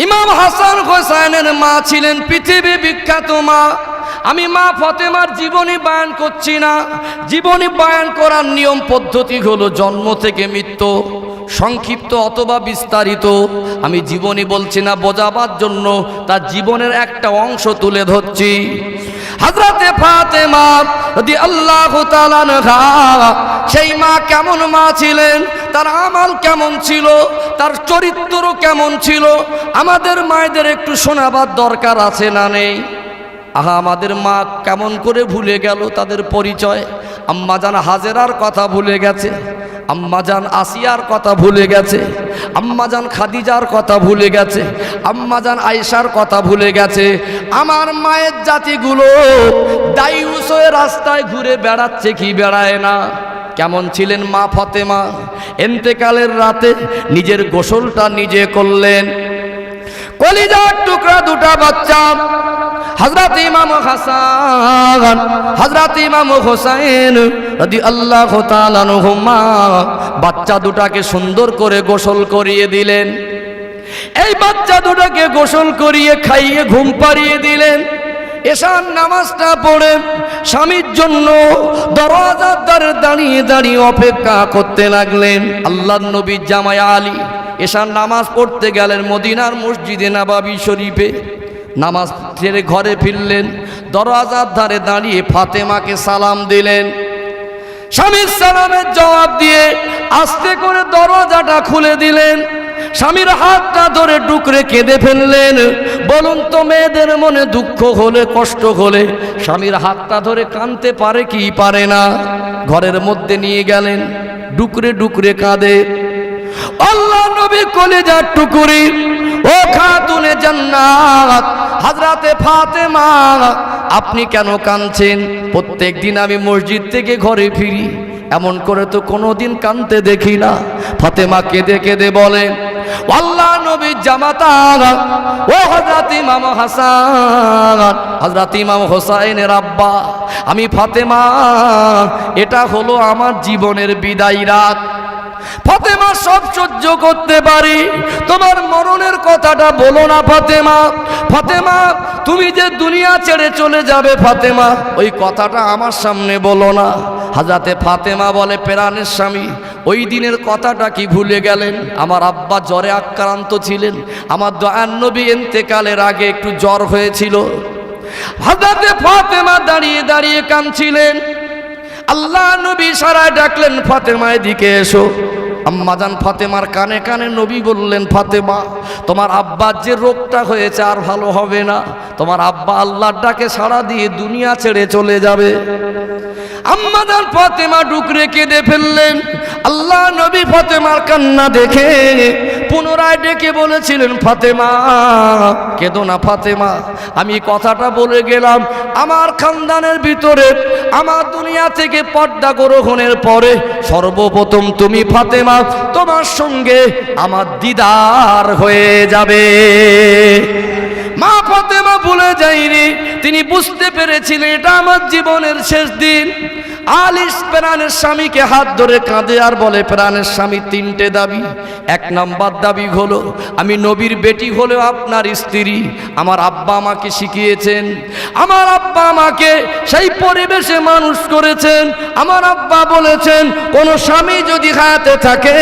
ইমাম হাসান হোসেনের মা ছিলেন পৃথিবী বিখ্যাত মা। আমি মা ফাতেমার জীবনী বয়ান করছি না। জীবনী বয়ান করার নিয়ম পদ্ধতি হলো জন্ম থেকে মৃত্যু, সংক্ষিপ্ত অথবা বিস্তারিত। আমি জীবনী বলছি না, বোঝাবার জন্য তার জীবনের একটা অংশ তুলে ধরছি। হযরতে ফাতেমা রাদিয়াল্লাহু তাআলা আনহা, সেই মা কেমন মা ছিলেন, তার আমল কেমন ছিল, তার চরিত্র কেমন ছিল, আমাদের মায়েদের একটু শোনাবার দরকার আছে না নেই? আহা, আমাদের মা কেমন করে ভুলে গেল তাদের পরিচয়। আম্মাজান হাজেরার কথা ভুলে গেছে, আম্মাজান আসিয়ার কথা ভুলে গেছে, আম্মাজান খাদিজার কথা ভুলে গেছে, আম্মাজান আয়েশার কথা ভুলে গেছে। আমার মায়ের জাতিগুলো দায়ুস হয়ে রাস্তায় ঘুরে বেড়াচ্ছে কি বেড়ায় না? কেমন ছিলেন মা ফাতেমা? ইন্তেকালের রাতে নিজের গোসলটা নিজে করলেন। কলিজার টুকরা দুটা বাচ্চা, হযরত ইমাম হাসান, হযরত ইমাম হোসেন রাদিয়াল্লাহু তাআলা আনহুমা, বাচ্চা দুটাকে সুন্দর করে গোসল করিয়ে দিলেন। এই বাচ্চা দুটাকে গোসল করিয়ে খাইয়ে ঘুম পাড়িয়ে দিলেন। এশার নামাজটা পড়ে স্বামীর জন্য দরজার ধারে দাঁড়িয়ে দাঁড়িয়ে অপেক্ষা করতে লাগলেন। আল্লাহর নবীর জামাই আলী এশার নামাজ পড়তে গেলেন মদিনার মসজিদে নববী শরীফে। নামাজ ছেড়ে ঘরে ফিরলেন, দরজার ধারে দাঁড়িয়ে ফাতেমাকে সালাম দিলেন। স্বামীর সালামের জবাব দিয়ে আস্তে করে দরজাটা খুলে দিলেন। স্বামীর হাতটা ধরে ডুকরে কেঁদে ফেললেন। বলুন তো, মেয়েদের মনে দুঃখ হলে, কষ্ট হলে স্বামীর হাতটা ধরে কাঁদতে পারে কি পারে না? ঘরের মধ্যে নিয়ে গেলেন, ডুকরে ডুকরে কাঁদে। আল্লাহ নবী কলিজার টুকরি, ও খাতুনে জান্নাত হযরতে ফাতেমা, আপনি কেন কাঁদছেন? প্রত্যেক দিন আমি মসজিদ থেকে ঘরে ফিরি, এমন করে তো কোনোদিন কাঁদতে দেখি না। ফাতেমা কেঁদে কেঁদে বলেন, আল্লাহ নবীর জামাতা ও হযরত ইমাম হাসান, হযরত ইমাম হোসেনের আব্বা, আমি ফাতেমা, এটা হলো আমার জীবনের বিদায় রাত। ফাতেমা, সব সহ্য করতে পারি, তোমার মরণের কথাটা বলো না ফাতেমা। ফাতেমা, তুমি যে দুনিয়া ছেড়ে চলে যাবে ফাতেমা, ওই কথাটা আমার সামনে বলো না। হযরতে ফাতেমা বলে, প্রাণের স্বামী, ওই দিনের কথাটা কি ভুলে গেলেন? আমার আব্বা জ্বরে আক্রান্ত ছিলেন, আমার দয়ার নবী ইন্তেকালের আগে একটু জ্বর হয়েছিল। হযরতে ফাতেমা দাঁড়িয়ে দাঁড়িয়ে কাঁদছিলেন। আল্লাহ নবী ইশারায় ডাকলেন, ফাতেমা এদিকে এসো। আম্মাজান ফাতেমার কানে কানে নবী বললেন, ফাতেমা, তোমার আব্বার যে রোগটা হয়েছে আর ভালো হবে না। তোমার আব্বা আল্লাহর ডাকে সাড়া দিয়ে দুনিয়া ছেড়ে চলে যাবে। আম্মাজান ফাতেমা ডুকরে কেঁদে ফেললেন। আল্লাহ নবী ফাতেমার কান্না দেখে পুনরায় ডেকে বলেছিলেন, ফাতেমা, কেঁদো না ফাতেমা, আমি কথাটা বলে গেলাম, আমার খানদানের ভিতরে আমার দুনিয়া থেকে পর্দা গ্রহণের পরে সর্বপ্রথম তুমি ফাতেমা, তোমার সঙ্গে আমার দিদার হয়ে যাবে। মা ফাতেমা ভুলে যায়নি, তিনি বুঝতে পেরেছিলেন এটা আমার জীবনের শেষ দিন। আলিস প্রাণের স্বামীকে হাত ধরে কাঁদে আর বলে, প্রাণের স্বামী, তিনটে দাবি। এক নাম্বার দাবি হলো, আমি নবীর বেটি হলেও আপনার স্ত্রী। আমার আব্বা আমাকে শিখিয়েছেন, আমার আব্বা আমাকে সেই পরিবেশে মানুষ করেছেন। আমার আব্বা বলেছেন, কোনো স্বামী যদি হায়াতে থাকে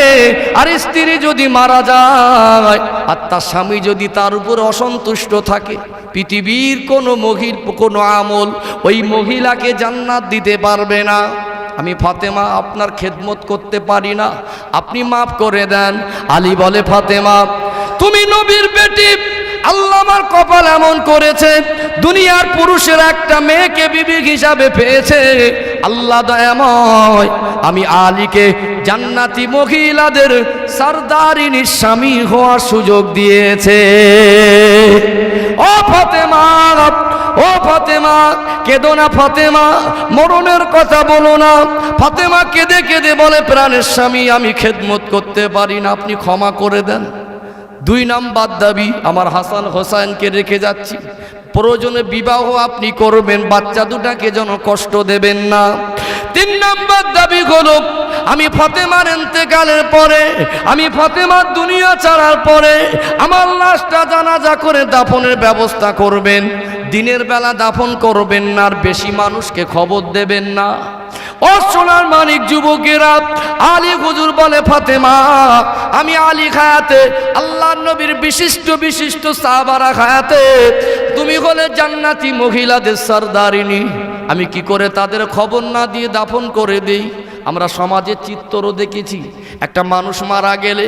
আর স্ত্রী যদি মারা যায় আর তার স্বামী যদি তার উপর অসন্তুষ্ট থাকে, পৃথিবীর কোনো কোনো আমল ওই মহিলাকে জান্নাত দিতে পারবে না। আমি ফাতেমা আপনার খেদমত করতে পারি না, আপনি মাফ করে দেন। আলী বলে, ফাতেমা, তুমি নবীর বেটি, আল্লাহ আমার কপাল এমন করেছে, দুনিয়ার পুরুষের একটা মেয়েকে বিবি হিসাবে পেয়েছে। আল্লাহ দয়াময়, আমি আলীকে জান্নাতি মহিলাদের সরদারিনীর স্বামী হওয়ার সুযোগ দিয়েছে। ও ফাতেমা, ও ফাতেমা, কেঁদো না ফাতেমা, মরণের কথা বলো না। ফাতেমা কেঁদে কেঁদে বলে, প্রাণের স্বামী, আমি খেদমত করতে পারি না, আপনি ক্ষমা করে দেন। দুই নাম্বার দাবি, আমার হাসান হোসেনকে রেখে যাচ্ছি, প্রয়োজনে বিবাহ আপনি করবেন, বাচ্চা দুটাকে যেন কষ্ট দেবেন না। তিন নম্বর দাবি হলো আমি ফাতেমার ইন্তেকালের পরে, আমি ফাতেমার দুনিয়া ছাড়ার পরে আমার লাশটা জানাজা করে দাফনের ব্যবস্থা করবেন। দিনের বেলা দাফন করবেন না, আর বেশি মানুষকে খবর দেবেন না। ও সোনার মানিক যুবকেরা, আলী হুজুর বলে ফাতেমা, আমি আলী খায়াতে আল্লাহর নবীর বিশিষ্ট বিশিষ্ট সাহাবারা খায়াতে তুমি হলে জান্নাতি মহিলাদের সরদারিনী, আমি কি করে তাদের খবর না দিয়ে দাফন করে দেই? আমরা সমাজের চিত্রও দেখেছি, একটা মানুষ মারা গেলে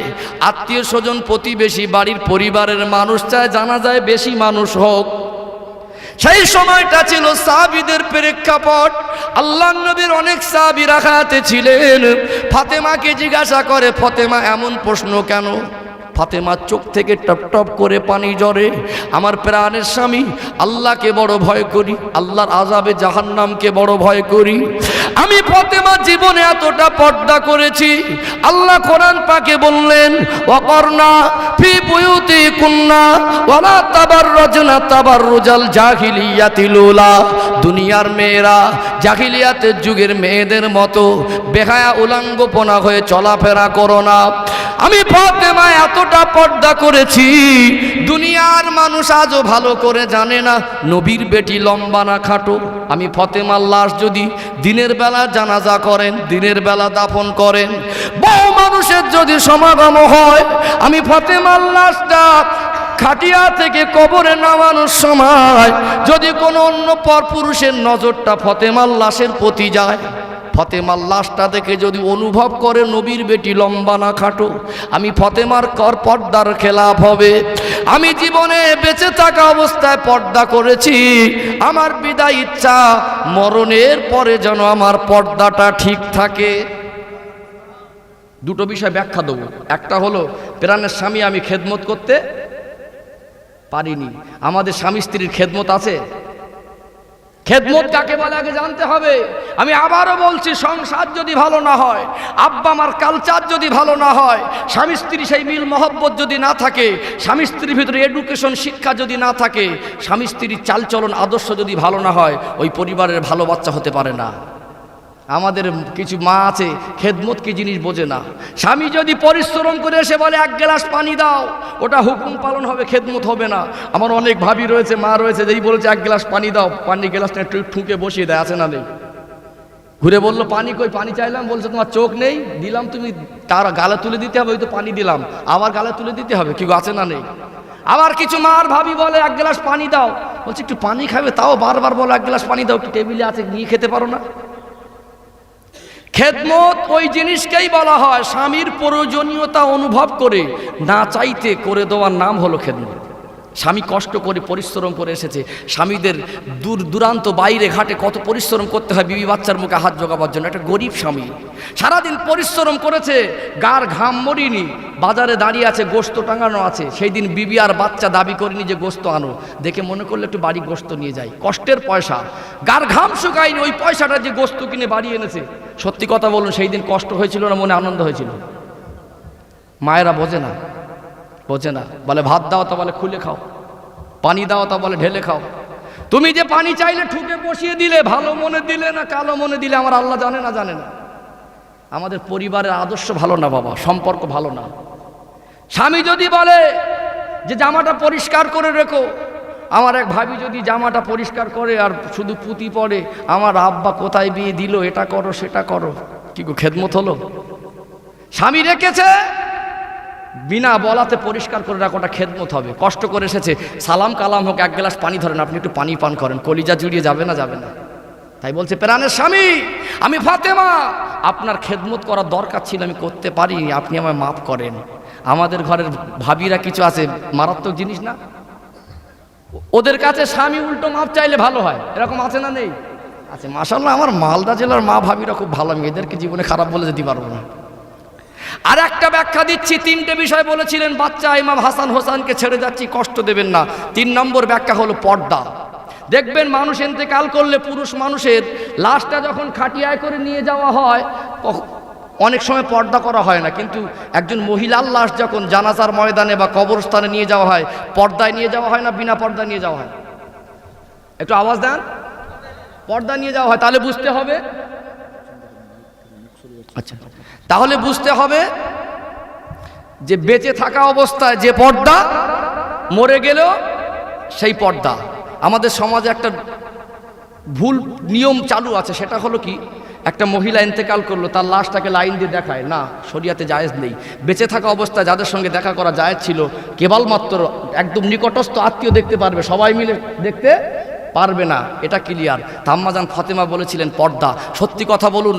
আত্মীয় স্বজন প্রতিবেশী বাড়ির পরিবারের মানুষ চায় জানাজায় বেশি মানুষ হোক। সেই সময়টা ছিল সাহাবীদের প্রেক্ষাপট। আল্লাহর নবীর অনেক সাহাবী রাখাতে ছিলেন। ফাতেমাকে জিজ্ঞাসা করে, ফাতেমা এমন প্রশ্ন কেন? ফাতেমার চোখ থেকে টপ টপ করে পানি ঝরে। আমার প্রাণের স্বামী, আল্লাহকে বড় ভয় করি, আল্লাহর আযাবে জাহান্নামকে বড় ভয় করি। আমি ফাতেমা জীবনে এতটা পর্দা করেছি, আল্লাহ কোরআন পাকে বললেন, ওয়াকরনা ফি বুয়ুতিকুন্না ওয়ালা তাবাররাজনা তাবাররুজাল জাহিলিয়াতিল উলা। দুনিয়ার মেয়েরা জাহিলিয়াতের যুগের মেয়েদের মতো বেহায়া উলঙ্গপনা হয়ে চলাফেরা করো না। আমি ফাতেমা এতটা পর্দা করেছি, দুনিয়ার মানুষ আজও ভালো করে জানে না নবীর বেটি লম্বা না খাটো। আমি ফাতেমার লাশ যদি দিনের বেলা জানাজা করেন, দিনের বেলা দাফন করেন, বহু মানুষের যদি সমাগম হয়, আমি ফাতেমার লাশটা খাটিয়া থেকে কবরে নামানোর সময় যদি কোনো অন্য পরপুরুষের নজরটা ফাতেমার লাশের প্রতি যায়, ফাতেমার লাশটা দেখে যদি অনুভব করে নবীর বেটি লম্বা না খাটো, আমি ফাতেমার কর পর্দার খেলাফ হবে। আমি জীবনে বেঁচে থাকা অবস্থায় পর্দা করেছি, আমার বিদায় ইচ্ছা মরণের পরে যেন আমার পর্দাটা ঠিক থাকে। দুটো বিষয় ব্যাখ্যা দেবো। একটা হলো প্রাণের স্বামী আমি খেদমত করতে পারিনি। আমাদের স্বামী স্ত্রীর খেদমত আছে? খেদমত কাকে বলে আগে জানতে হবে। আমি আবারও বলছি, সংসার যদি ভালো না হয়, আব্বা আমার কালচার যদি ভালো না হয়, স্বামী স্ত্রী সেই মিল মহব্বত যদি না থাকে, স্বামী স্ত্রীর ভিতরে এডুকেশন শিক্ষা যদি না থাকে, স্বামী স্ত্রীর চালচলন আদর্শ যদি ভালো না হয়, ওই পরিবারের ভালো বাচ্চা হতে পারে না। আমাদের কিছু মা আছে খেদমত কি জিনিস বোঝে না। স্বামী যদি পরিশ্রম করে এসে বলে এক গ্লাস পানি দাও, ওটা হুকুম পালন হবে, খেদমত হবে না। আমার অনেক ভাবি রয়েছে, মা রয়েছে, যেই বলেছে এক গ্লাস পানি দাও, পানি গ্লাসটা একটু ঠুকে বসিয়ে দেয়, আছে না নেই? ঘুরে বললো পানি কই? পানি চাইলাম, বলছে তোমার চোখ নেই, দিলাম, তুমি তার গালে তুলে দিতে হবে, ওই তো পানি দিলাম, আবার গালে তুলে দিতে হবে, কি আছে না নেই? আবার কিছু মার ভাবি বলে এক গ্লাস পানি দাও, বলছে একটু পানি খাবে, তাও বারবার বলো এক গ্লাস পানি দাও, একটু টেবিলে আছে নিয়ে খেতে পারো না? খেদমত ওই জিনিসকেই বলা হয় স্বামীর প্রয়োজনীয়তা অনুভব করে না চাইতে করে দেওয়ার নাম হলো খেদমত। স্বামী কষ্ট করে পরিশ্রম করে এসেছে, স্বামীদের দূর দূরান্ত বাইরে ঘাটে কত পরিশ্রম করতে হয় বিবি বাচ্চার মুখে হাত জোগাবার জন্য। একটা গরিব স্বামী সারাদিন পরিশ্রম করেছে, গার ঘাম মরিনি, বাজারে দাঁড়িয়ে আছে, গোস্ত টাঙানো আছে, সেই দিন বিবি আর বাচ্চা দাবি করেনি যে গোস্ত আনো, দেখে মনে করলে একটু বাড়ি গোস্ত নিয়ে যাই, কষ্টের পয়সা, গার ঘাম শুকায়নি, ওই পয়সাটা যে গোস্ত কিনে বাড়ি এনেছে। সত্যি কথা বলুন, সেই দিন কষ্ট হয়েছিল না মনে আনন্দ হয়েছিল? মায়েরা বোঝে না, বোঝে না, বলে ভাত দাও তা বলে খুলে খাও, পানি দাও তা বলে ঢেলে খাও। তুমি যে পানি চাইলে ঠুকে বসিয়ে দিলে, ভালো মনে দিলে না কালো মনে দিলে, আমার আল্লাহ জানে না, জানে না। আমাদের পরিবারের আদর্শ ভালো না বাবা, সম্পর্ক ভালো না। স্বামী যদি বলে যে জামাটা পরিষ্কার করে রেখো, আমার এক ভাবি যদি জামাটা পরিষ্কার করে আর শুধু পুঁতি পড়ে, আমার আব্বা কোথায় বিয়ে দিল, এটা করো সেটা করো, কি গো খেদমত হলো? স্বামী রেখেছে, বিনা বলাতে পরিষ্কার করে রাখোটা খেদমত হবে। কষ্ট করে এসেছে, সালাম কালাম হোক, এক গ্লাস পানি ধরেন, আপনি একটু পানি পান করেন, কলিজা জুড়িয়ে যাবে না? যাবে না। তাই বলছে প্রাণের স্বামী আমি ফাতেমা, আপনার খেদমত করার দরকার ছিল, আমি করতে পারিনি, আপনি আমায় মাফ করেন। আমাদের ঘরের ভাবিরা কিছু আছে, মারাত্মক জিনিস না, ওদের কাছে স্বামী উল্টো মাপ চাইলে ভালো হয়, এরকম আছে না নেই? আছে মাশাআল্লাহ। আমার মালদা জেলার মা ভাবিরা খুব ভালো, আমি এদেরকে জীবনে খারাপ বলে যেতে পারবো না। আর একটা ব্যাখ্যা দিচ্ছি, তিনটে বিষয় বলেছিলেন বাচ্চা ইমাম হাসান হোসেনকে ছেড়ে যাচ্ছি, কষ্ট দেবেন না। 3 নম্বর ব্যাখ্যা হলো পর্দা। দেখবেন মানুষ ইন্তেকাল করলে পুরুষ মানুষের লাশটা যখন খাটিয়ায় করে নিয়ে যাওয়া হয়, অনেক সময় পর্দা করা হয় না, কিন্তু একজন মহিলার লাশ যখন জানাজার ময়দানে বা কবরস্থানে নিয়ে যাওয়া হয়, পর্দায় নিয়ে যাওয়া হয় না বিনা পর্দায় নিয়ে যাওয়া হয়? একটু আওয়াজ দেন। পর্দা নিয়ে যাওয়া হয়, তাহলে বুঝতে হবে আচ্ছা, তাহলে বুঝতে হবে যে বেঁচে থাকা অবস্থায় যে পর্দা, মরে গেলেও সেই পর্দা। আমাদের সমাজে একটা ভুল নিয়ম চালু আছে, সেটা হলো কি, একটা মহিলা ইন্তেকাল করলো, তার লাশটাকে লাইন দিয়ে দেখায় না, শরিয়াতে জায়েজ নেই। বেঁচে থাকা অবস্থায় যাদের সঙ্গে দেখা করা জায়েজ ছিল, কেবলমাত্র একদম নিকটস্থ আত্মীয় দেখতে পারবে, সবাই মিলে দেখতে পারবে না, এটা ক্লিয়ার। আম্মাজান ফাতেমা বলেছিলেন পর্দা। সত্যি কথা বলুন,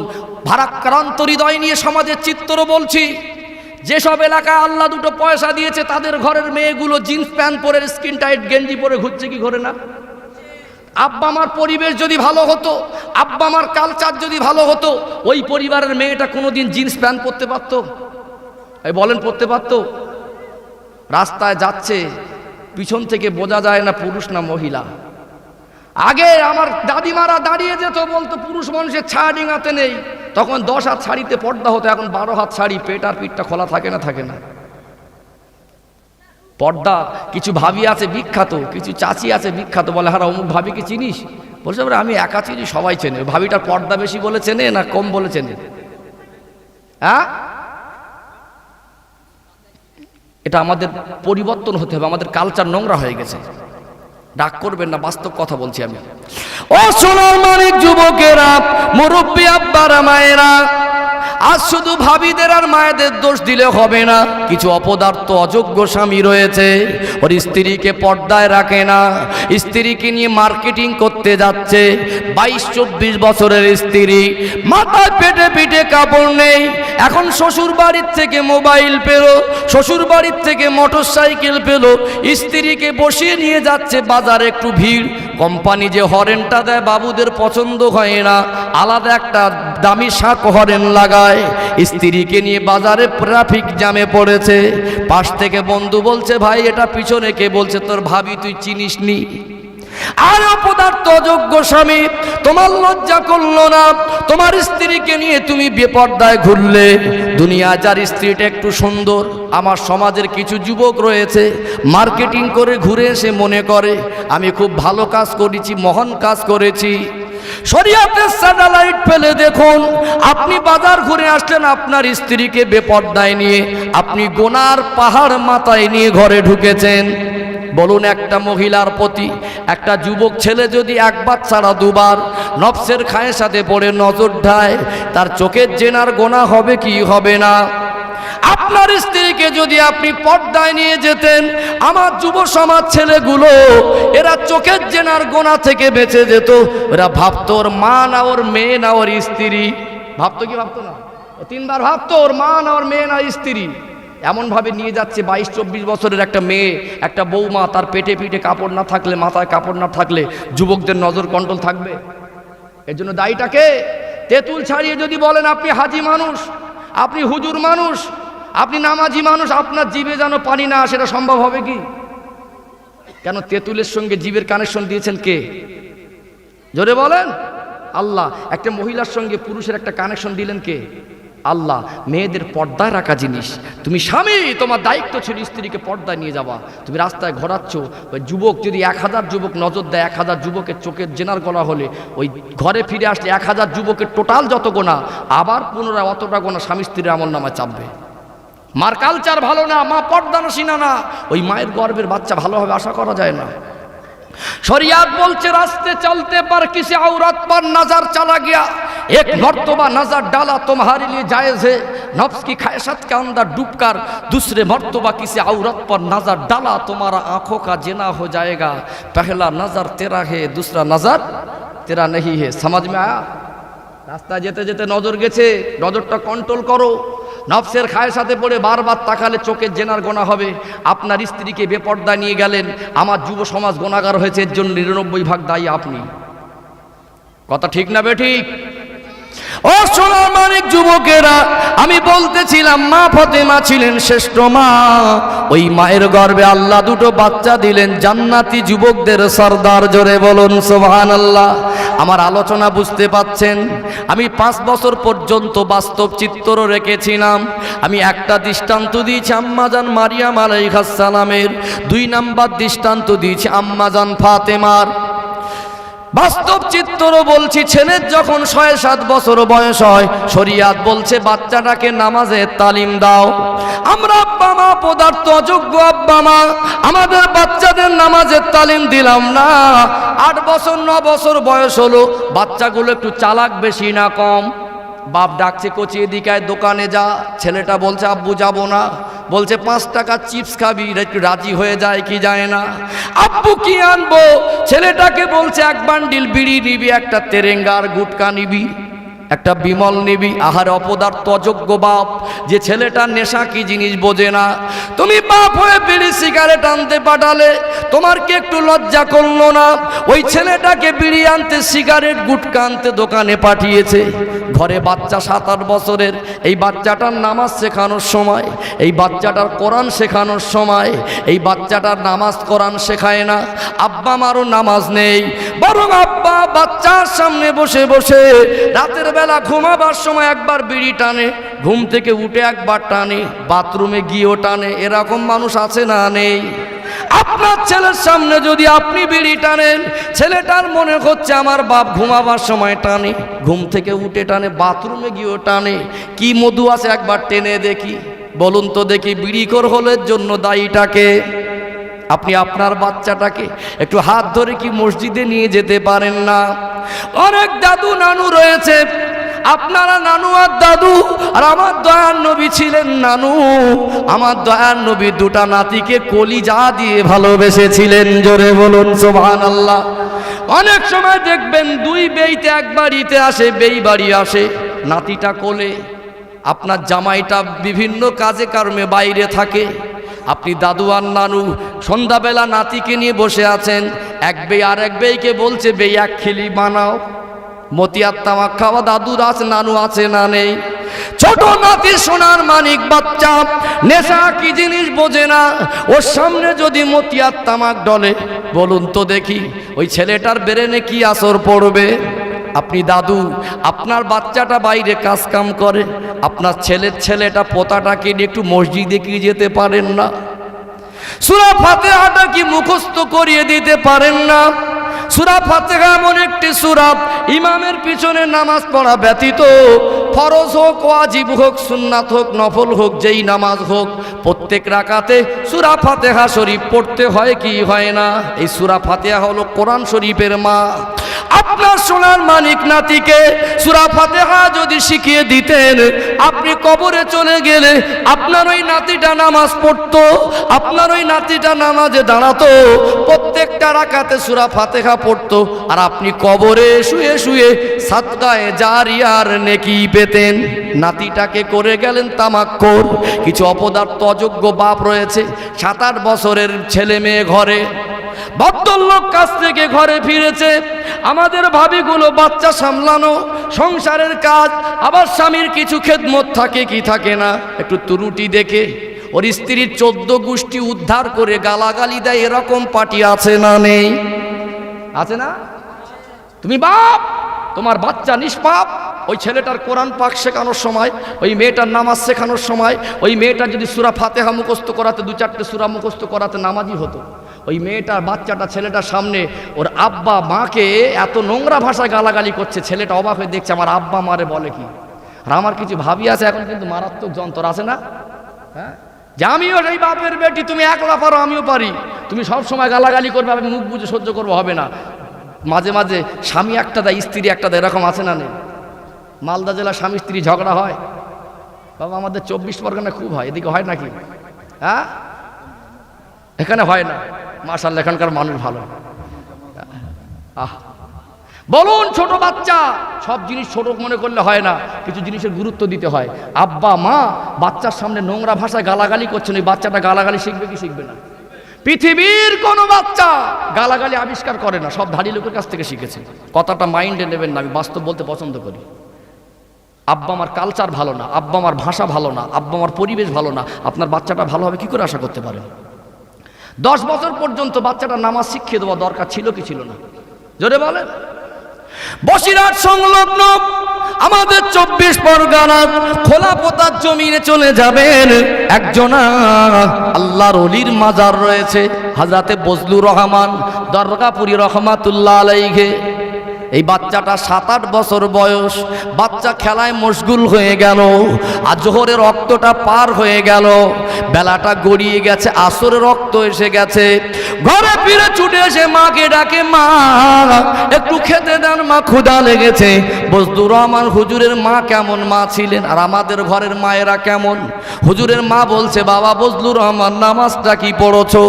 ভারাক্রান্ত হৃদয় নিয়ে সমাজের চিত্র বলছি, যেসব এলাকায় আল্লাহ দুটো পয়সা দিয়েছে তাদের ঘরের মেয়েগুলো জিন্স প্যান্ট পরে, স্কিন টাইট গেঞ্জি পরে ঘুরছে কি ঘরে না? আব্বা আমার পরিবেশ যদি ভালো হতো, আব্বা আমার কালচার যদি ভালো হতো, ওই পরিবারের মেয়েটা কোনোদিন জিন্স প্যান্ট পরতে পারতো? এই বলেন, পরতে পারতো? রাস্তায় যাচ্ছে, পিছন থেকে বোঝা যায় না পুরুষ না মহিলা। আগে আমার দাদিমারা দাঁড়িয়ে যেত, বলতো পুরুষ মানুষের ছায়া ডিঙাতে নেই, তখন 10 হাত শাড়িতে পর্দা হতো, এখন 12 হাত শাড়ি, পেট আর পিঠটা খোলা থাকে না? থাকে না? পর্দা। কিছু ভাবি আছে বিখ্যাত, কিছু চাচি আছে বিখ্যাত, বলে হারা অমুক ভাবিকে চিনিস? বলছে আমি একা চিনি, সবাই চেনে। ভাবিটার পর্দা বেশি বলে চেনে না কম বলে চেনে? হ্যাঁ, এটা আমাদের পরিবর্তন হতে হবে, আমাদের কালচার নোংরা হয়ে গেছে। ডাক করবেন না, বাস্তব কথা বলছি আমি। ও সোনার মানিক যুবকেরা, মুরব্বী আব্বারা, মায়েরা, আজ শুধু ভাবিদের আর মায়েদের দোষ দিলে হবে না। কিছু অপদার্থ অযোগ্য স্বামী রয়েছে, ওর স্ত্রীকে পর্দায় রাখে না, স্ত্রীকে নিয়ে মার্কেটিং করতে যাচ্ছে। 22-24 বছরের স্ত্রী, মাথায় পেটে পিঠে কাপড় নেই, এখন শ্বশুর বাড়ির থেকে মোবাইল পেল, শ্বশুর বাড়ির থেকে মোটর সাইকেল পেল, স্ত্রীকে বসিয়ে নিয়ে যাচ্ছে বাজারে। একটু ভিড়, কোম্পানি যে হরেনটা দেয় বাবুদের পছন্দ হয় না, আলাদা একটা দামি শাক হরেন লাগায়। স্ত্রীকে নিয়ে বাজারে ট্রাফিক জ্যামে পড়েছে, পাশ থেকে বন্ধু বলছে ভাই এটা পিছনে কে? বলছে তোর ভাবি, তুই চিনিস নি? আর অপদার্থ অযোগ্য স্বামী, তোমার লজ্জা করলো না? তোমার স্ত্রীকে নিয়ে তুমি বেপর্দায় ঘুরলে। দুনিয়া যার স্ত্রীটা একটু সুন্দর, আমার সমাজের কিছু যুবক রয়েছে মার্কেটিং করে ঘুরে এসে মনে করে আমি খুব ভালো কাজ করেছি, মহান কাজ করেছি। শরিয়াতের স্যাটেলাইট ফেলে দেখুন, আপনি বাজার ঘুরে আসলেন আপনার স্ত্রীকে বেপর্দায় নিয়ে, আপনি গোনার পাহাড় মাথায় নিয়ে ঘরে ঢুকেছেন। বলুন, একটা মহিলার প্রতি একটা যুবক ছেলে যদি একবার ছাড়া দুবার নফসের খায়ের সাথে পড়ে নজর ঢায়, তার চোখের জেনার গোনা হবে কি হবে না? আপনার স্ত্রীকে যদি আপনি পর্দায় নিয়ে যেতেন, আমার যুব সমাজ ছেলেগুলো এরা চোখের জেনার গোনা থেকে বেঁচে যেত। এরা ভাবতো ওর মা না ওর মেয়ে না ওর স্ত্রী। ভাবতো কি ভাবতো না? ও 3 বার ভাবতো ওর মা না ওর মেয়ে না স্ত্রী। এমনভাবে নিয়ে যাচ্ছে 22-24 বছরের একটা মেয়ে, একটা বৌমা, তার পেটে পিঠে কাপড় না থাকলে, মাথায় কাপড় না থাকলে যুবকদের নজর কন্ট্রোল থাকবে? এর জন্য দায়ীটাকে তেঁতুল ছাড়িয়ে যদি বলেন আপনি হাজি মানুষ, আপনি হুজুর মানুষ, আপনি নামাজি মানুষ, আপনার জিভে যেন পানি না আসে, এটা সম্ভব হবে কি? কেন তেঁতুলের সঙ্গে জিভের কানেকশন দিয়েছেন কে? জোরে বলেন। আল্লাহ। একটা মহিলার সঙ্গে পুরুষের একটা কানেকশন দিলেন কে? আল্লাহ। মেয়েদের পর্দায় রাখা জিনিস, তুমি স্বামী, তোমার দায়িত্ব ছিল স্ত্রীকে পর্দায় নিয়ে যাওয়া। তুমি রাস্তায় ঘোরাচ্ছ, ওই যুবক যদি 1000 যুবক নজর দেয়, 1000 যুবকের চোখের জেনার গোনা হলে, ওই ঘরে ফিরে আসলে 1000 যুবকের টোটাল যত গোনা, আবার পুনরায় অতটা গোনা স্বামী স্ত্রীর আমল নামায় চাপবে। মার কালচার ভালো না, মা পর্দানসীনা না, ওই মায়ের গর্ভের বাচ্চা ভালোভাবে আশা করা যায় না। শরিয়াত বলছে রাস্তে চলতে पर किसी औरत पर नजर चला गया, एक मर्तबा नजर डाला तुम्हारे लिए जायज है, नफ्स की ख्वाहिशात के अंदर डूबकर दूसरे मर्तबा किसी औरत पर नजर डाला, तुम्हारा आंखों का जिना हो जाएगा, पहला नजर तेरा है दूसरा नजर तेरा नहीं है। समझ में आया? রাস্তায় যেতে যেতে নজর গেছে, নজরটা কন্ট্রোল করো। নফসের খায়েশাতে পড়ে বারবার তাকালে চোখের জেনার গোনা হবে। আপনার স্ত্রীকে বেপর্দা নিয়ে গেলেন, আমার যুব সমাজ গোনাগার হয়েছে, এর জন্য 99 ভাগ দায়ী আপনি। কথা ঠিক না বেঠিক? ও সোনার মানিক যুবকেরা, আমি বলতেছিলাম মা ফাতেমা ছিলেন শ্রেষ্ঠ মা। ওই মায়ের গর্ভে আল্লাহ দুটো বাচ্চা দিলেন, জান্নাতি যুবকদের সরদার। জোরে বলুন সুবহানাল্লাহ। আমার আলোচনা বুঝতে পাচ্ছেন? আমি 5 বছর পর্যন্ত বাস্তব চিত্র রেখেছিলাম। আমি একটা দৃষ্টান্ত দিয়েছি আম্মাজান মারিয়াম আলাইহিস সালামের, 2 নাম্বার দৃষ্টান্ত দিয়েছি আম্মাজান ফাতেমার। বাস্তব চিত্র বলছি, ছেলের যখন 6-7 বছর বয়স হয়, শরিয়াত বলছে বাচ্চাটাকে নামাজের তালিম দাও। আমরা আব্বা মা পদার্থ অযোগ্য আব্বা মা, আমাদের বাচ্চাদের নামাজের তালিম দিলাম না। 8 বছর 9 বছর বয়স হলো, বাচ্চাগুলো একটু চালাক বেশি না কম? বাপ ডাকছে কচি এদিকে দোকানে যা, ছেলেটা বলছে আব্বু যাব না, বলছে 5 টাকা চিপস খাবি, একটু রাজি হয়ে যায় কি যায় না। আব্বু কি আনবো? ছেলেটাকে বলছে 1 বান্ডিল বিড়ি নিবি, একটা তেরেঙ্গার গুটকা নিবি, একটা বিমল নিবি। আহার অপদার্থ অযোগ্য বাপ, যে ছেলেটা নেশা কি জিনিস বোঝে না। তুমি বাপ হয়ে বিড়ি সিগারেট আনতে পাঠালে, তোমার কি একটু লজ্জা করলো না? ওই ছেলেটাকে বিড়ি আনতে, সিগারেট গুটকা আনতে দোকানে পাঠিয়েছে। ঘরে বাচ্চা 7-8 বছরের, এই বাচ্চাটার নামাজ শেখানোর সময়, এই বাচ্চাটার কোরআন শেখানোর সময়, এই বাচ্চাটার নামাজ কোরআন শেখায় না। আব্বা মারও নামাজ নেই, বরং আব্বা বাচ্চার সামনে বসে বসে রাতের বেলা ঘুমাবার সময় একবার বিড়ি টানে, ঘুম থেকে উঠে একবার টানে, বাথরুমে গিয়েও টানে। এরকম মানুষ আছে না নেই? আপনার ছেলের সামনে যদি আপনি বিড়ি টানেন, ছেলেটার মনে হচ্ছে আমার বাপ ঘুমাবার সময় টানে, ঘুম থেকে উঠে টানে, বাথরুমে গিয়েও টানে। কি মধু আছে একবার টেনে দেখি, বলুন তো দেখি। বিড়িখোর হলের জন্য দায়ীটাকে। আপনি আপনার বাচ্চাটাকে একটু হাত ধরে কি মসজিদে নিয়ে যেতে পারেন না? অনেক দাদু নানু রয়েছে, আপনারা নানু আর দাদু, আর আমার দয়ার নবী ছিলেন নানু। আমার দয়ার নবী 2টা নাতিকে কলিজা দিয়ে ভালোবেসেছিলেন। জোরে বলুন সুবহানাল্লাহ। অনেক সময় দেখবেন 2 বেইতে 1 বাড়িতে আসে, বেই বাড়ি আসে, নাতিটা কোলে, আপনার জামাইটা বিভিন্ন কাজে কর্মে বাইরে থাকে। আপনি দাদু আর নানু সন্ধ্যাবেলা নাতিকে নিয়ে বসে আছেন, এক বেই আর এক বেইকে বলছে বেই 1 খিলি বানাও। মতিয়ার তামাক খাওয়া দাদু আছে, নানু আছে না নেই? ছোট নাতি সোনার মানিক বাচ্চা, নেশা কি জিনিস বোঝে না। ওর সামনে যদি মতিয়ার তামাক ডলে, বলুন তো দেখি ওই ছেলেটার ব্রেনে কি আসর পড়বে? আপনি দাদু, আপনার বাচ্চাটা বাইরে কাজ কাম করে, আপনার ছেলেটা পোতাটাকে নিয়ে একটু মসজিদে কি যেতে পারেন না? সূরা ফাতিহাটা কি মুখস্থ করিয়ে দিতে পারেন না? সূরা ফাতিহা এমন একটি সূরা, ইমামের পিছনে নামাজ পড়া ব্যতীত ফরজ হোক, ওয়াজিব হোক, সুন্নাত হোক, নফল হোক, যেই নামাজ হোক, প্রত্যেক রাকাতে সূরা ফাতিহা শরীফ পড়তে হয় কি হয় না? এই সূরা ফাতিহা হলো কোরআন শরীফের মা। আপনার সোনার মানিক নাতিকে সূরা ফাতিহা যদি শিখিয়ে দিতেন, আপনি কবরে চলে গেলে আপনার ওই নাতিটা নামাজ পড়তো, আপনার ওই নাতিটা নামাজে দাঁড়াতো, প্রত্যেকটা রাকাতে সূরা ফাতিহা পড়তো, আর আপনি কবরে শুয়ে শুয়ে সাদকায়ে জারিয়ার নেকি পেতেন। নাতিটাকে করে গেলেন তামাক্কুর। কিছু অপদার্থ অযোগ্য বাপ রয়েছে, 7-8 বছরের ছেলে মেয়ে ঘরে, ভদ্রলোক কাছ থেকে ঘরে ফিরেছে, আমাদের ভাবিগুলো বাচ্চা সামলানো, সংসারের কাজ, আবার স্বামীর কিছু খেদমত থাকে কি থাকে না, একটু ত্রুটি দেখে ওর স্ত্রীর 14 গোষ্ঠী উদ্ধার করে গালাগালি দেয়। এরকম পার্টি আছে না নেই? আছে না? তুমি বাপ, তোমার বাচ্চা নিষ্পাপ, ওই ছেলেটার কোরআন পাক শেখানোর সময়, ওই মেয়েটার নামাজ শেখানোর সময়, ওই মেয়েটা যদি সূরা ফাতিহা মুখস্থ করাতে, 2-4টে সূরা মুখস্থ করাতে নামাজি হতো, ওই মেয়েটার বাচ্চাটা ছেলেটার সামনে ওর আব্বা মাকে এত নোংরা ভাষায় গালাগালি করছে, ছেলেটা অবাক হয়ে দেখছে আমার আব্বা মারে বলে কি। আর আমার কিছু ভাবি আছে এখন কিন্তু মারাত্মক যন্ত্র আছে না, হ্যাঁ, যে আমিও সেই বাপের বেটি, তুমি একলা পারো আমিও পারি, তুমি সব সময় গালাগালি করবে, আমি মুখ বুঝে সহ্য করবো, হবে না। মাঝে মাঝে স্বামী একটা দেয়, স্ত্রী একটা দেয়, এরকম আছে না নেই? মালদা জেলা স্বামী স্ত্রী ঝগড়া হয় বাবা, আমাদের 24 পরগনা খুব হয়, এদিকে হয় নাকি? হ্যাঁ, এখানে হয় না, মাশাআল্লাহ এখানকার মানুষ ভালো। বলুন, ছোট বাচ্চা সব জিনিস ছোট মনে করলে হয় না, কিছু জিনিসের গুরুত্ব দিতে হয়। আব্বা মা বাচ্চার সামনে নোংরা ভাষায় গালাগালি করছেন, ওই বাচ্চাটা গালাগালি শিখবে কি শিখবে না? পৃথিবীর কোনো বাচ্চা গালাগালি আবিষ্কার করে না, সব ধাড়ি লোকের কাছ থেকে শিখেছে। কথাটা মাইন্ডে নেবেন না, আমি বাস্তব বলতে পছন্দ করি। আব্বা আমার কালচার ভালো না, আব্বা আমার ভাষা ভালো না, আব্বা আমার পরিবেশ ভালো না, আপনার বাচ্চাটা ভালো হবে কি করে আশা করতে পারেন? 10 বছর পর্যন্ত বাচ্চাটা নামাজ শিখিয়ে দেওয়া দরকার ছিল কি ছিল না? জোরে বলেন। বসিরহাট সংলগ্ন আমাদের 24 পরগনা খোলাপোতার জমিনে চলে যাবেন, একজনা আল্লাহর ওলির মাজার রয়েছে, হযরতে বজলুর রহমান দরগাপুরি রহমাতুল্লাহ আলাইহি। এই বাচ্চাটা 7-8 বছর বয়স, বাচ্চা খেলায় মশগুল হয়ে গেল। আর জোহরের রক্তটা পার হয়ে গেল, বেলাটা গড়িয়ে গেছে, আসরের রক্ত এসে গেছে। ঘরে ফিরে ছুটে এসে মাকে ডাকে, মা একটু খেতে দেন, মা ক্ষুধা লেগেছে। বজলুর রহমান হুজুরের মা কেমন মা ছিলেন আর আমাদের ঘরের মায়েরা কেমন? হুজুরের মা বলছে, বাবা বজলুর রহমান নামাজটা কি পড়ছো?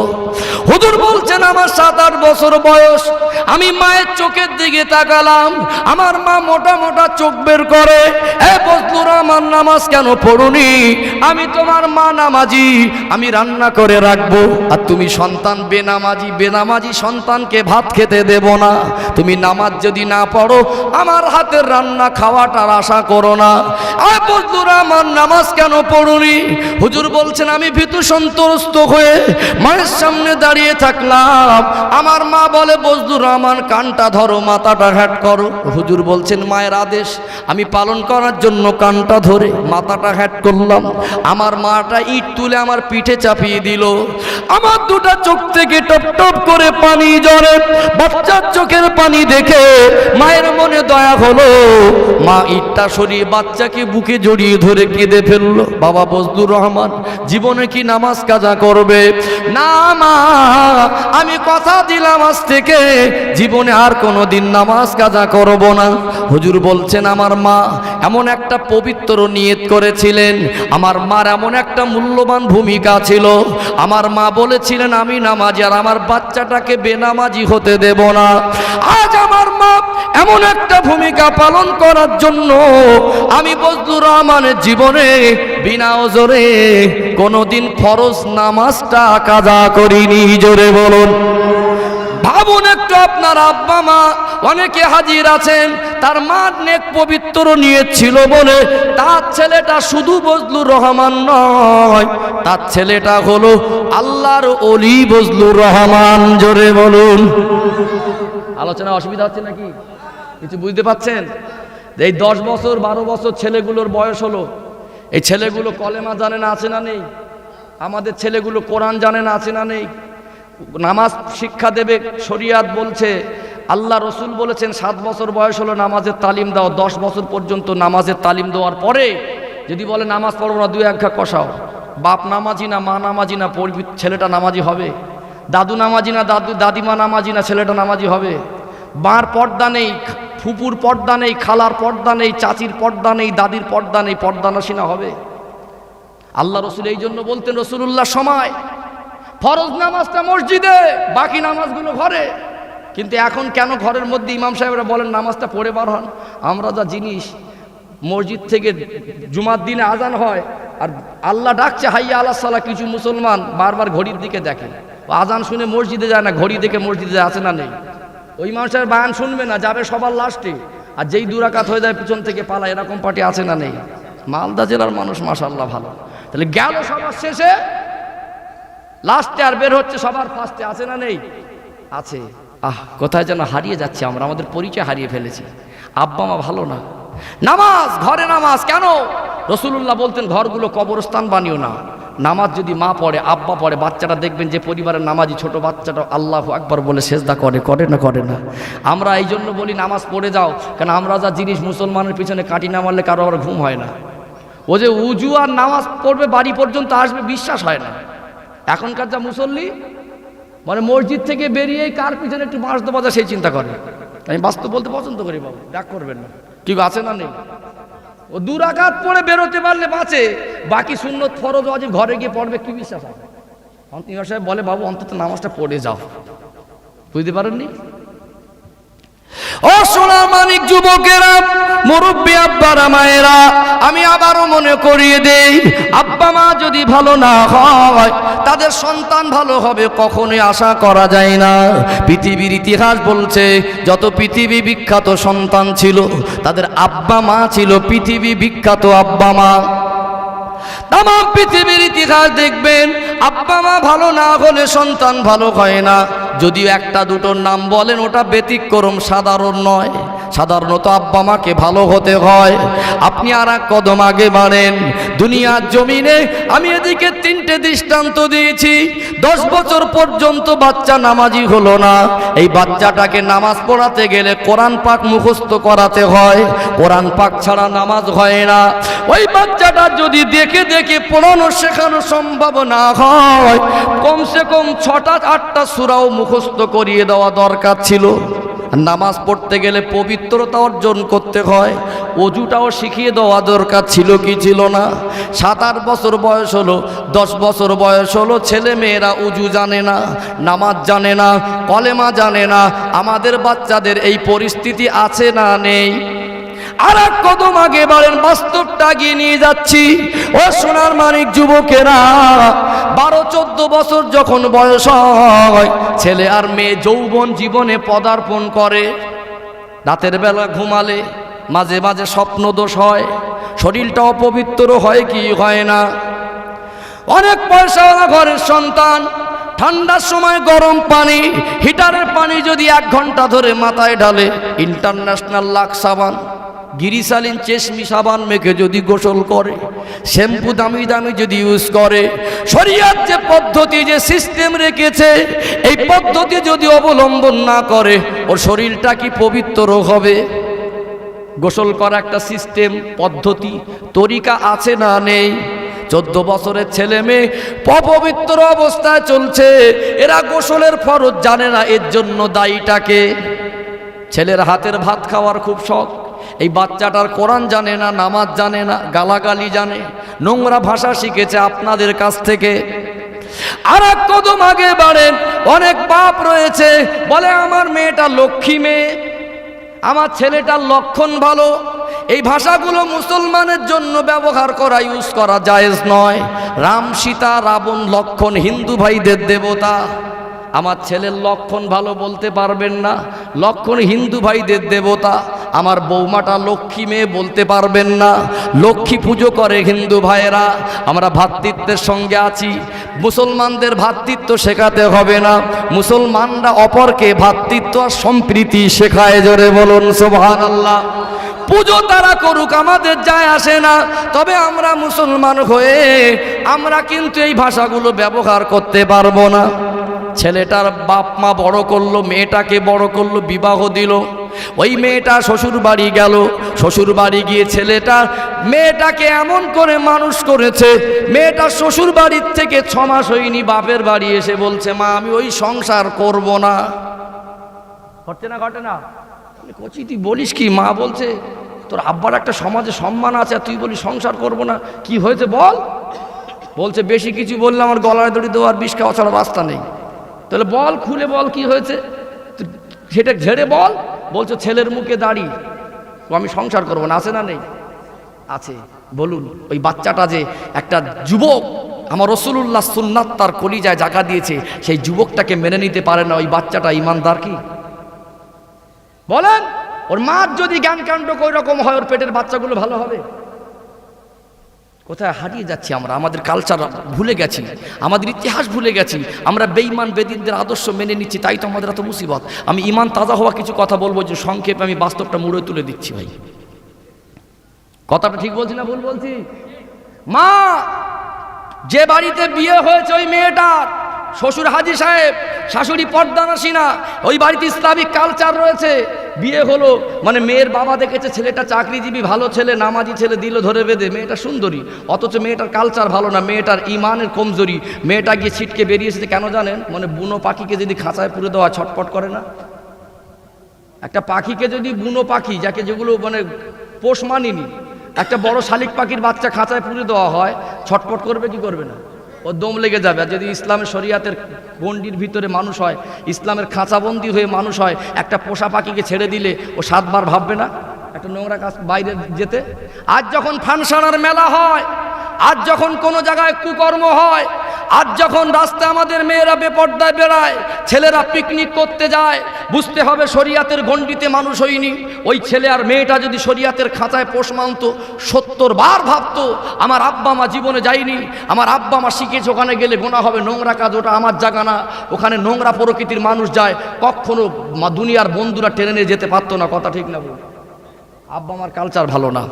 হুজুর বলছেন, আমার 7-8 বছর বয়স, আমি মায়ের চোখের দিকে তাকালাম, আমার মা মোটা মোটা চোখ বের করে, এ বজলুর রহমান নামাজ কেন পড়ুনি? আমি তোমার মা নামাজি, আমি রান্না করে রাখবো, আর তুমি সন্তান বেনামাজি, বেনামাজি সন্তানকে ভাত খেতে দেব না। তুমি নামাজ যদি না পড়ো আমার হাতের রান্না খাওয়াটার আশা করো না। এ বজলুর রহমান নামাজ কেন পড়ুনি? হুজুর বলছেন, আমি ভীতু সন্ত্রস্ত হয়ে মায়ের সামনে দাঁড়িয়ে থাকলাম। আমার মা বলে, বজলুর রহমান কানটা ধরো, মাথাটা হ্যাট করো। হুজুর বলছেন, মায়ের আদেশ আমি পালন করার জন্য কানটা ধরে মাথাটা হ্যাট করলাম। আমার মাটা ইট তুলে আমার পিঠে চাপিয়ে দিল। আমার দুটা চোখ থেকে টপ টপ করে পানি ঝরে। বাচ্চার চোখের পানি দেখে মায়ের মনে দয়া হলো। মা ইটটা সরিয়ে বাচ্চাকে বুকে জড়িয়ে ধরে কেঁদে ফেললো। বাবা বজলুর রহমান জীবনে কি নামাজ কাজা করবে? না মা, আমি কথা দিলাম আজ থেকে জীবনে আর কোনোদিন নামাজ কাজা করব না। হুজুর বলছেন, আমার মা এমন একটা পবিত্র নিয়ত করেছিলেন, আমার মার এমন একটা মূল্যবান ভূমিকা ছিল। আমার মা বলেছিলেন, আমি নামাজি আর আমার বাচ্চাটাকে বেনামাজি হতে দেব না। আজ আমার মা এমন একটা ভূমিকা পালন করার জন্য আমি বজলুর রহমানের জীবনে বিনা ওজরে কোনোদিন ফরজ নামাজটা কাজা করিনি। জোরে বলুন। ভাবুন একটু, আপনার আব্বা মা অনেকে হাজির আছেন, তার মা নেক পবিত্র নিয়ত ছিল বলে তার ছেলেটা শুধু বজলুর রহমান নয়, তার ছেলেটা হলো আল্লাহর ওলি বজলুর রহমান। জোরে বলুন। আলোচনা অসুবিধা হচ্ছে নাকি? কিছু বুঝতে পাচ্ছেন? এই 10 বছর 12 বছর ছেলেগুলোর বয়স হলো, এই ছেলেগুলো কলেমা জানে না, আছে না নেই? আমাদের ছেলেগুলো কোরআন জানে না, আছে না নেই? নামাজ শিক্ষা দেবে, শরিয়াত বলছে, আল্লাহ রসুল বলেছেন 7 বছর বয়স হলো নামাজের তালিম দাও। 10 বছর পর্যন্ত নামাজের তালিম দেওয়ার পরে যদি বলে নামাজ পড়বো না, 2-1 ঘা কষাও। বাপ নামাজি না, মা নামাজি না, পড়বি ছেলেটা নামাজি হবে? দাদু নামাজি না, দাদিমা নামাজি না, ছেলেটা নামাজি হবে? মার পর্দা নেই, ফুপুর পর্দা নেই, খালার পর্দা নেই, চাচির পর্দা নেই, দাদির পর্দা নেই, পর্দা নাসিনা হবে? আল্লাহ রসুল এই জন্য বলতেন, রসুলুল্লাহ সময় ফরজ নামাজটা মসজিদে, বাকি নামাজগুলো ঘরে। কিন্তু এখন কেন ঘরের মধ্যে ইমাম সাহেবরা বলেন নামাজটা পড়ে বার হন? আমরা যা জিনিস, মসজিদ থেকে জুমার দিনে আজান হয় আর আল্লাহ ডাকছে হাইয়া আলাস সালাহ, কিছু মুসলমান বারবার ঘড়ির দিকে দেখে, আজান শুনে মসজিদে যায় না, ঘড়ি দেখে মসজিদে যায়, আছে না নেই? ওই ইমাম সাহেব বায়ান শুনবে না, যাবে সবার লাস্টে, আর যেই 2 রাকাত হয়ে যায় পিছন থেকে পালায়, এরকম পার্টি আছে না নেই? মালদা জেলার মানুষ মাশাআল্লাহ ভালো। তাহলে গেল সবার শেষে, লাস্টে আর বের হচ্ছে সবার ফার্স্টে, আছে না নেই? আছে। কোথায় যেন হারিয়ে যাচ্ছে আমরা, আমাদের পরিচয় হারিয়ে ফেলেছি। আব্বা মা ভালো না, নামাজ ঘরে নামাজ কেন? রসুলুল্লাহ বলতেন, ঘরগুলো কবরস্থান বানিও না। নামাজ যদি মা পড়ে, আব্বা পড়ে, বাচ্চাটা দেখবেন যে পরিবারের নামাজি ছোট বাচ্চাটা আল্লাহু আকবার বলে সেজদা করে না করে না? আমরা এই জন্য বলি নামাজ পড়ে যাও, কারণ আমরা যা জিনিস মুসলমানের পিছনে কাটি না মারলে কারো আবার ঘুম হয় না। ও যে উজু আর নামাজ পড়বে বাড়ি পর্যন্ত আসবে, বিশ্বাস হয় না। এখনকার যা মুসল্লি, মানে মসজিদ থেকে বেরিয়েই কার পিছনে একটু বাঁশ দেওয়া যায় সেই চিন্তা করে। আমি বাস্তব বলতে পছন্দ করি বাবু, রাগ করবেন না। ঠিক আছে না নেই? ও 2 রাকাত পড়ে বেরোতে পারলে বাঁচে, বাকি সুন্নত ফরজ ওয়াজিব ঘরে গিয়ে পড়বে, কি বিশ্বাস আছে? ইমাম সাহেব বলে, বাবু অন্তত নামাজটা পড়ে যাও। বুঝতে পারেননি? ও সোনার মানিক যুবকেরা, মুরব্বী আব্বারা মায়েরা, আমি আবারও মনে করিয়ে দেই, আব্বা মা যদি ভালো না হয় তাদের সন্তান ভালো হবে কখনোই আশা করা যায় না। পৃথিবীর ইতিহাস বলছে, যত পৃথিবী বিখ্যাত সন্তান ছিল তাদের আব্বা মা ছিল পৃথিবী বিখ্যাত আব্বা মা। তাম পৃথিবীর ইতিহাস দেখবেন, আব্বা মা ভালো না হলে সন্তান ভালো হয় না। যদিও 1-2টোর নাম বলেন, ওটা ব্যতিক্রম, সাধারণ নয়। সাধারণত আব্বা মাকে ভালো হতে হয়। আপনি আর এক কদম আগে বাড়েন। দুনিয়ার জমিনে আমি এদিকে 3টে দৃষ্টান্ত দিয়েছি। 10 বছর পর্যন্ত বাচ্চা নামাজি হলো না, এই বাচ্চাটাকে নামাজ পড়াতে গেলে কোরআন পাক মুখস্থ করাতে হয়, কোরআন পাক ছাড়া নামাজ হয় না। ওই বাচ্চাটা যদি দেখে দেখে পড়ানো শেখানো সম্ভব না হয়, কমসে কম 6টা-8টা সূরাও মুখস্থ করিয়ে দেওয়া দরকার ছিল। নামাজ পড়তে গেলে পবিত্রতা অর্জন করতে হয়, অজুটাও শিখিয়ে দেওয়া দরকার ছিল কি ছিল না? 7-8 বছর বয়স হলো, 10 বছর বয়স হলো, ছেলে মেয়েরা উজু জানে না, নামাজ জানে না, কলেমা জানে না। আমাদের বাচ্চাদের এই পরিস্থিতি আছে না নেই? আর এক কদম আগে বাড়েন, বাস্তবটা গিয়ে নিয়ে যাচ্ছি। ও সোনার মানিক যুবকেরা, 12-14 বছর যখন বয়স হয়, ছেলে আর মেয়ে যৌবন জীবনে পদার্পণ করে। রাতের বেলা ঘুমালে মাঝে মাঝে স্বপ্নদোষ হয়, শরীরটা অপবিত্র হয় কি হয় না? অনেক পয়সাওয়ালা ঘরের সন্তান, ঠান্ডার সময় গরম পানি, হিটারের পানি যদি 1 ঘন্টা ধরে মাথায় ঢালে, ইন্টারন্যাশনাল লাক্স সাবান, গিরিসালিন চেশমি সাবান মেখে যদি গোসল করে, শ্যাম্পু দামি দামি যদি ইউজ করে, শরীয়ত যে পদ্ধতি যে সিস্টেম রেখেছে, এই পদ্ধতি যদি অবলম্বন না করে, ওর শরীরটা কি পবিত্র হবে? গোসল করা একটা সিস্টেম, পদ্ধতি, তরিকা আছে না নেই? 14 বছরের ছেলে মেয়ে অপবিত্র অবস্থায় চলছে, এরা গোসলের ফরজ জানে না। এর জন্য দায়ীটাকে, ছেলের হাতের ভাত খাওয়ার খুব শখ, এই বাচ্চাটার কোরআন জানে না, নামাজ জানে না, গালাগালি জানে, নোংরা ভাষা শিখেছে আপনাদের কাছ থেকে। আর এক কদম আগে বাড়েন, অনেক বাপ রয়েছে বলে আমার মেয়েটা লক্ষ্মী মেয়ে, আমার ছেলেটার লক্ষণ ভালো। এই ভাষাগুলো মুসলমানের জন্য ব্যবহার করা, ইউজ করা জায়েজ নয়। রাম সীতা রাবণ লক্ষণ হিন্দু ভাইদের দেবতা, আমার ছেলের লক্ষণ ভালো বলতে পারবেন না, লক্ষণ হিন্দু ভাইদের দেবতা। আমার বৌমাটা লক্ষ্মী মেয়ে বলতে পারবেন না, লক্ষ্মী পুজো করে হিন্দু ভাইয়েরা। আমরা ভ্রাতৃত্বের সঙ্গে আছি, মুসলমানদের ভ্রাতৃত্ব শেখাতে হবে না, মুসলমানরা অপরকে ভ্রাতৃত্ব আর সম্প্রীতি শেখায়। জোরে বলুন সুবহানাল্লাহ। পুজো তারা করুক, আমাদের যায় আসে না, তবে আমরা মুসলমান হয়ে আমরা কিন্তু এই ভাষাগুলো ব্যবহার করতে পারবো না। ছেলেটার বাপ মা বড় করলো, মেয়েটাকে বড় করলো, বিবাহ দিল। ওই মেয়েটা শ্বশুর বাড়ি গেল, শ্বশুর বাড়ি গিয়ে ছেলেটা মেয়েটাকে এমন করে মানুষ করেছে, মেয়েটা শ্বশুর বাড়ির থেকে 6 মাস হয়নি বাপের বাড়ি এসে বলছে, মা আমি ওই সংসার করব না। ঘটে না ঘটে না? কচি তুই বলিস কি? মা বলছে তোর আব্বার একটা সমাজে সম্মান আছে, তুই বলি সংসার করব না, কি হয়েছে বল? বলছে বেশি কিছু বললে আমার গলায় দড়ি দেওয়ার বিষ খাওয়া ছাড়া রাস্তা নেই। তাহলে বল, খুলে বল কি হয়েছে, সেটা ঝেড়ে বল। বলছো ছেলের মুখে দাড়ি, আমি সংসার করবো না, আছে না নেই? আছে। বলুন, ওই বাচ্চাটা যে একটা যুবক, আমার রাসূলুল্লাহ সুন্নাত তার কলিজায় জায়গা দিয়েছে, সেই যুবকটাকে মেনে নিতে পারে না, ওই বাচ্চাটা ইমানদার কি? বলেন, ওর মার যদি জ্ঞান কাণ্ড ওই রকম হয়, ওর পেটের বাচ্চাগুলো ভালো হবে? কোথায় হারিয়ে যাচ্ছি আমরা, আমাদের কালচার ভুলে গেছি, আমাদের ইতিহাস ভুলে গেছি, আমরা বেঈমান বেদিনদের আদর্শ মেনে নিচ্ছি, তাই তো আমাদের এত মুসিবত। আমি ইমান তাজা হওয়া কিছু কথা বলবো, যে সংক্ষেপে আমি বাস্তবটা মুড়ে তুলে দিচ্ছি। ভাই কথাটা ঠিক বলছি না ভুল বলছি? মা, যে বাড়িতে বিয়ে হয়েছে ওই মেয়েটার শ্বশুর হাজী সাহেব, শাশুড়ি পর্দানাসী না, ওই বাড়িতে ইসলামিক কালচার রয়েছে। বিয়ে হলো মানে মেয়ের বাবা দেখেছে ছেলেটা চাকরিজীবী, ভালো ছেলে, নামাজি ছেলে, দিল ধরে বেঁধে, মেয়েটা সুন্দরী, অথচ মেয়েটার কালচার ভালো না, মেয়েটার ইমানের কমজোরি। মেয়েটা গিয়ে ছিটকে বেরিয়েছে কেন জানেন? মানে বুনো পাখিকে যদি খাঁচায় পুরে দেওয়া ছটপট করে না? একটা পাখিকে যদি, বুনো পাখি যাকে যেগুলো মানে পোষ মানিনি, একটা বড় শালিক পাখির বাচ্চা খাঁচায় পুরে দেওয়া হয়, ছটপট করবে কি করবে না? ও দম লেগে যাবে। আর যদি ইসলামের শরিয়াতের গণ্ডির ভিতরে মানুষ হয়, ইসলামের খাঁচাবন্দি হয়ে মানুষ হয়, একটা পোষা পাখিকে ছেড়ে দিলে ও 7 বার ভাববে না একটা নোংরা কাজ বাইরে যেতে? আজ যখন ফাংশনের মেলা হয়, আজ যখন কোনো জায়গায় কুকর্ম হয়, আর যখন রাস্তায় আমাদের মেয়েরা বেপর্দায় বেড়ায়, ছেলেরা পিকনিক করতে যায়, বুঝতে হবে শরিয়াতের গণ্ডিতে মানুষ হয়নি। ওই ছেলে আর মেয়েটা যদি শরিয়াতের খাঁচায় পোষ মানত, 70 বার ভাবতো আমার আব্বা মা জীবনে যায়নি, আমার আব্বা মা শিখেছে ওখানে গেলে গোনা হবে, নোংরা কাজ, ওটা আমার জায়গা না, ওখানে নোংরা প্রকৃতির মানুষ যায়, কখনো দুনিয়ার বন্ধুরা টেনে নিয়ে যেতে পারতো না। কথা ঠিক না বল? আব্বা আমার কালচার ভালো না।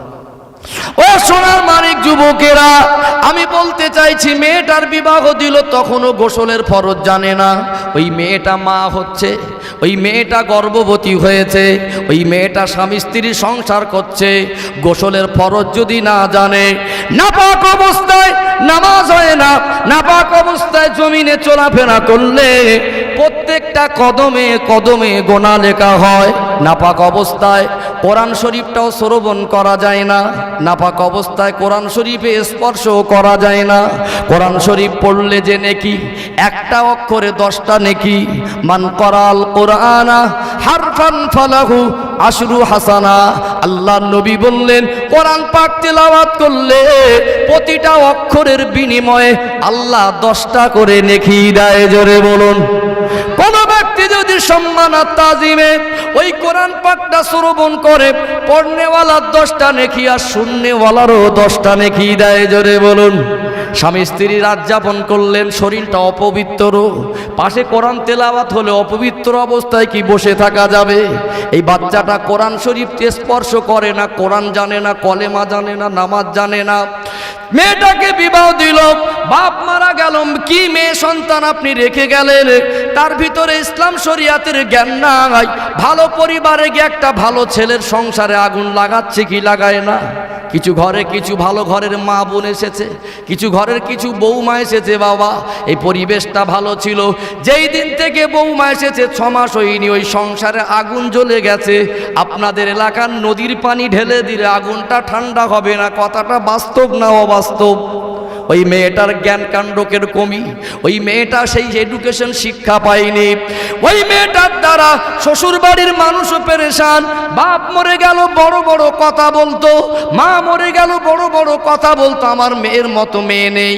ও সোনার মানিক যুবকেরা, আমি বলতে চাইছি মেয়েটার বিবাহ দিল, তখনও গোসলের ফরজ জানে না। ওই মেয়েটা মা হচ্ছে, ওই মেয়েটা গর্ভবতী হয়েছে, ওই মেয়েটা স্বামী স্ত্রী সংসার করছে, গোসলের ফরজ যদি না জানে, নাপাক অবস্থায় নামাজ হয় না, নাপাক অবস্থায় জমিনে চলাফেরা করলে প্রত্যেকটা কদমে কদমে গোনা লেখা হয়। নাপাক অবস্থায় কোরআন শরীফটাও শ্রবণ করা যায় না, নাপাক অবস্থায় কোরআন শরীফে স্পর্শও করা যায় না। কোরআন শরীফ পড়লে যে নেকি, একটা অক্ষরে 10টা নেকি। মান করাল কোরআনা হারফান ফালাহু আশরু হাসানা। আল্লাহ নবী বললেন, কোরআন পাক তেলাওয়াত করলে প্রতিটা অক্ষরের বিনিময়ে আল্লাহ 10টা করে নেকি দেয়। জোরে বলুন। কোন ব্যক্তি যদি সম্মান আর তাজিমে ওই কোরআন পাকটা শ্রবণ করে, পড়নেওয়ালার 10টা নেকি আর শুননেওয়ালারও 10টা নেকি দেয়। জোরে বলুন। স্বামী স্ত্রী রাত যাপন করলেন, শরীরটা অপবিত্র, পাশে কোরআন তেলাওয়াত হলে অপবিত্র অবস্থায় কি বসে থাকা যাবে? এই বাচ্চাটা কোরআন শরীফ স্পর্শ করে না, কোরআন জানে না, কলেমা জানে না, নামাজ জানে না। মেয়েটাকে বিবাহ দিল, বাপ মারা গেল, কি মেয়ে সন্তান আপনি রেখে গেলেন? তার ভিতরে ইসলাম শরিয়াতের জ্ঞান নাই। ভালো পরিবারে গিয়ে একটা ভালো ছেলের সংসারে আগুন লাগাচ্ছে কি লাগায় না? কিছু ঘরে কিছু ভালো ঘরের মা বোন এসেছে, কিছু ঘরের কিছু বৌমা এসেছে। বাবা, এই পরিবেশটা ভালো ছিল, যেই দিন থেকে বৌমা এসেছে 6 মাস হয়নি, ওই সংসারে আগুন জ্বলে গেছে। আপনাদের এলাকার নদীর পানি ঢেলে দিলে আগুনটা ঠান্ডা হবে না। কথাটা বাস্তব না অবাস্তব? ওই মেয়েটার জ্ঞান কাণ্ডকের কমি, ওই মেয়েটা সেই এডুকেশন শিক্ষা পায়নি। ওই মেয়েটার দ্বারা শ্বশুর বাড়ির মানুষও পেরেশান। বাপ মরে গেল বড় বড় কথা বলতো, মা মরে গেল বড় বড় কথা বলতো, আমার মেয়ের মতো মেয়ে নেই।